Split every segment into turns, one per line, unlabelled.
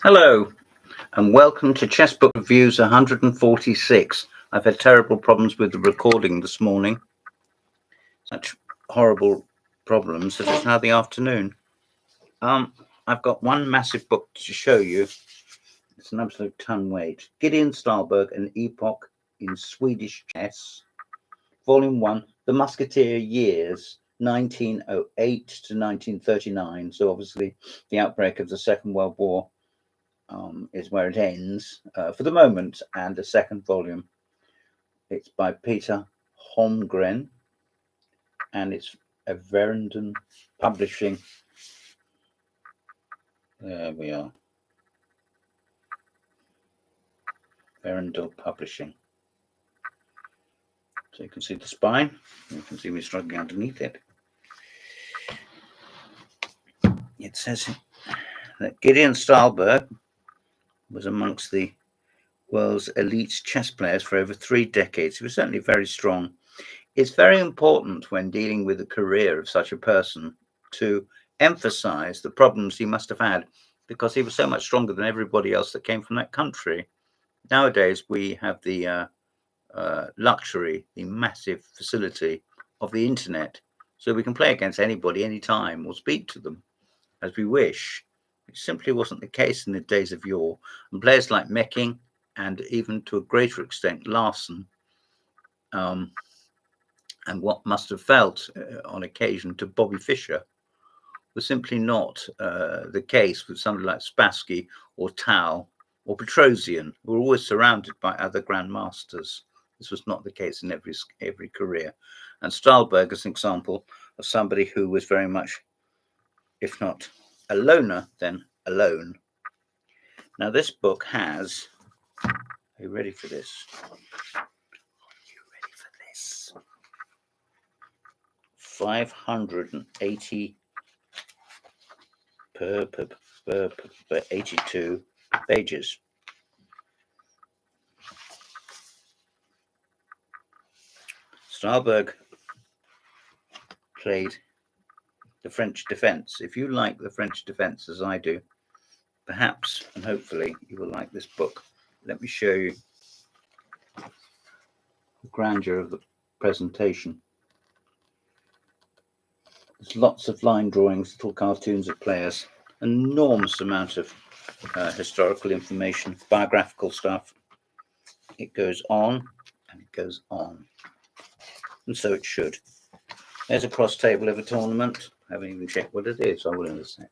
Hello and welcome to Chessbook Reviews 146. I've had terrible problems with the recording this morning. Such horrible problems that it's now the afternoon. I've got one massive book to show you. It's an absolute ton weight. Gideon, Stahlberg and Epoch in Swedish Chess. Volume 1, The Musketeer Years, 1908 to 1939. So obviously the outbreak of the Second World War is where it ends for the moment, and the second volume. It's by Peter Holmgren, and it's a Verendel publishing. There we are. Verendel publishing. So you can see the spine. You can see me struggling underneath it. It says that Gideon Stahlberg was amongst the world's elite chess players for over 3 decades. He was certainly very strong. It's very important when dealing with the career of such a person to emphasize the problems he must have had, because he was so much stronger than everybody else that came from that country. Nowadays, we have the luxury, the massive facility of the internet, so we can play against anybody, anytime, or speak to them as we wish. It simply wasn't the case in the days of yore. And players like Mecking, and even to a greater extent Larsen, and what must have felt on occasion to Bobby Fischer, was simply not the case with somebody like Spassky or Tau or Petrosian, who were always surrounded by other grandmasters. This was not the case in every career. And Stahlberg is an example of somebody who was very much, if not a loner, then alone. Now this book has, are you ready for this? Are you ready for this? 580 per 82 pages. Stahlberg played the French defense. If you like the French defense as I do, perhaps and hopefully you will like this book. Let me show you the grandeur of the presentation. There's lots of line drawings, little cartoons of players, an enormous amount of historical information, biographical stuff. It goes on and it goes on, and so it should. There's a cross table of a tournament. I haven't even checked what it is. I will in a sec.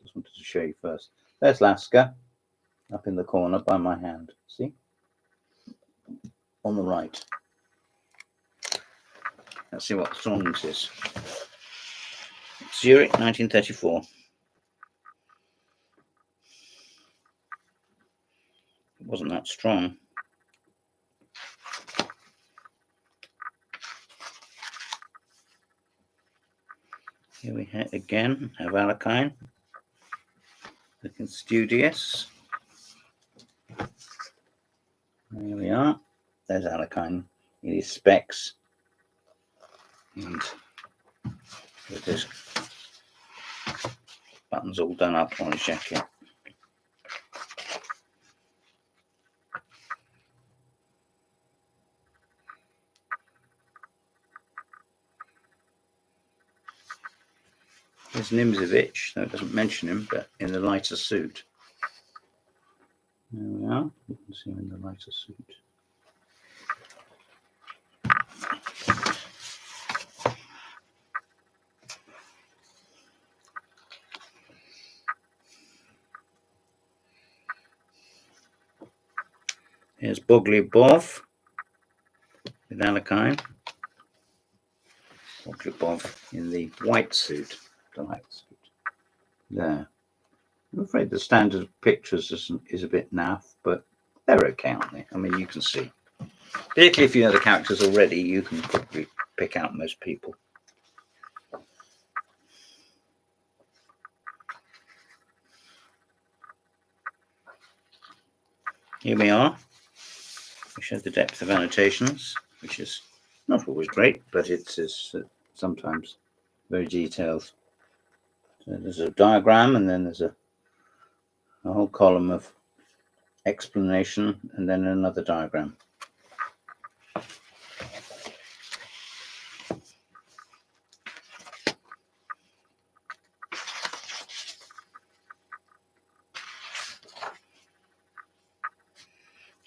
Just wanted to show you first. There's Lasker up in the corner by my hand. See? On the right. Let's see what songs is. Zurich, 1934. It wasn't that strong. Here we again have Alakine, looking studious. There we are. There's Alakine in his specs, and with his buttons all done up on his jacket. Here's Nimzovich, though it doesn't mention him, but in the lighter suit. There we are. You can see him in the lighter suit. Here's Boglibov with Alakine. Boglibov in the white suit. The light suit. There. I'm afraid the standard of pictures is a bit naff, but they're okay, aren't they? I mean, you can see. Particularly if you know the characters already, you can probably pick out most people. Here we are. We show the depth of annotations, which is not always great, but it is sometimes very detailed. So there's a diagram, and then there's a a whole column of explanation and then another diagram.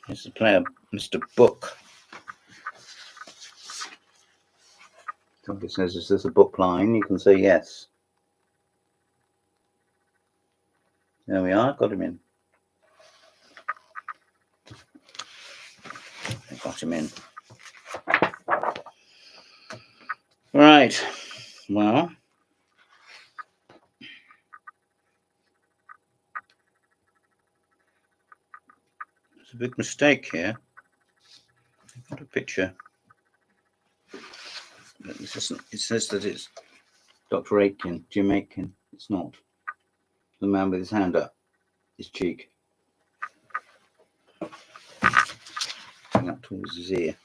Here's the player, Mr. Book. Somebody says, is this a book line? You can say yes. There we are, got him in. I got him in. Right, well, there's a big mistake here. I've got a picture. This isn't, it says that it's Dr. Aitken, Jim Aitken. It's not. The man with his hand up, his cheek. Up towards his ear.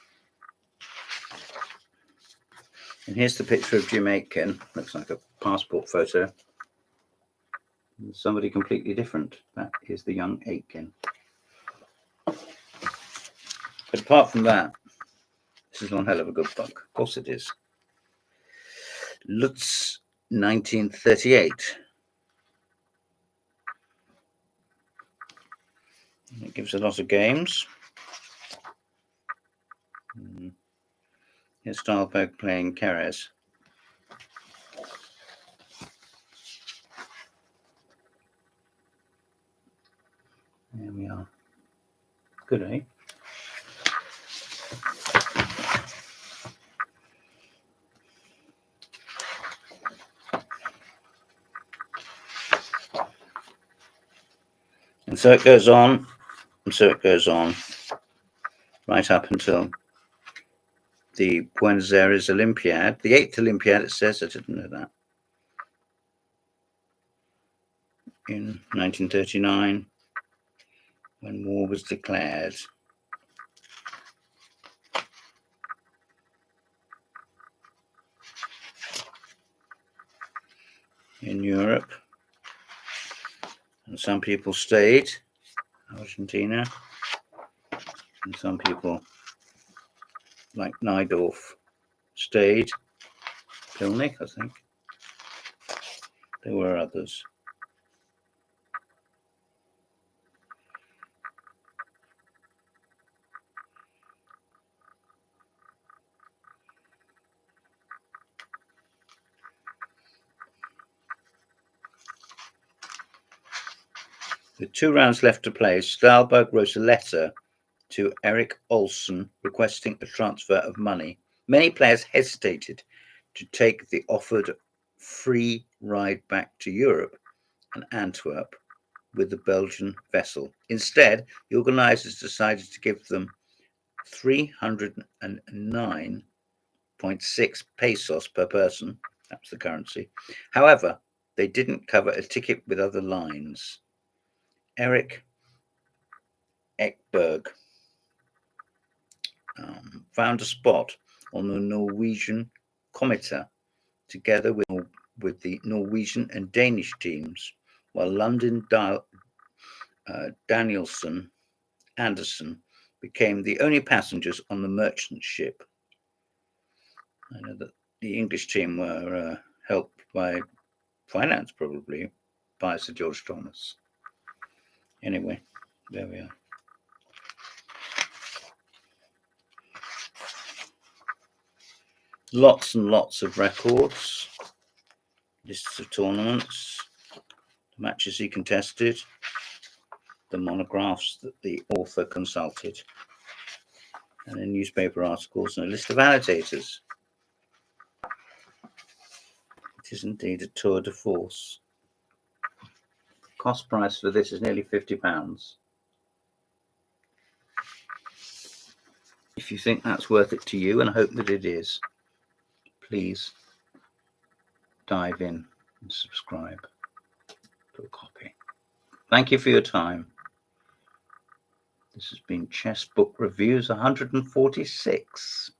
And here's the picture of Jim Aitken. Looks like a passport photo. Somebody completely different. That is the young Aitken. But apart from that, this is one hell of a good book. Of course it is. Lutz, 1938. It gives a lot of games. Here's Stahlberg playing Keres. There we are. Good, eh? And so it goes on, and so it goes on, right up until the Buenos Aires Olympiad, the 8th Olympiad, it says. I didn't know that. In 1939, when war was declared. In Europe. And some people stayed, Argentina, and some people, like Najdorf, stayed. Pilnik, I think. There were others. With 2 rounds left to play, Stahlberg wrote a letter to Erik Olsen requesting a transfer of money. Many players hesitated to take the offered free ride back to Europe and Antwerp with the Belgian vessel. Instead, the organisers decided to give them 309.6 pesos per person. That's the currency. However, they didn't cover a ticket with other lines. Erik Ekberg found a spot on the Norwegian Cometa together with the Norwegian and Danish teams, while London Danielson Anderson became the only passengers on the merchant ship. I know that the English team were helped by finance, probably, by Sir George Thomas. Anyway, there we are. Lots and lots of records, lists of tournaments, the matches he contested, the monographs that the author consulted, and then newspaper articles and a list of annotators. It is indeed a tour de force. Cost price for this is nearly £50. If you think that's worth it to you, and I hope that it is, please dive in and subscribe to a copy. Thank you for your time. This has been Chess Book Reviews 146.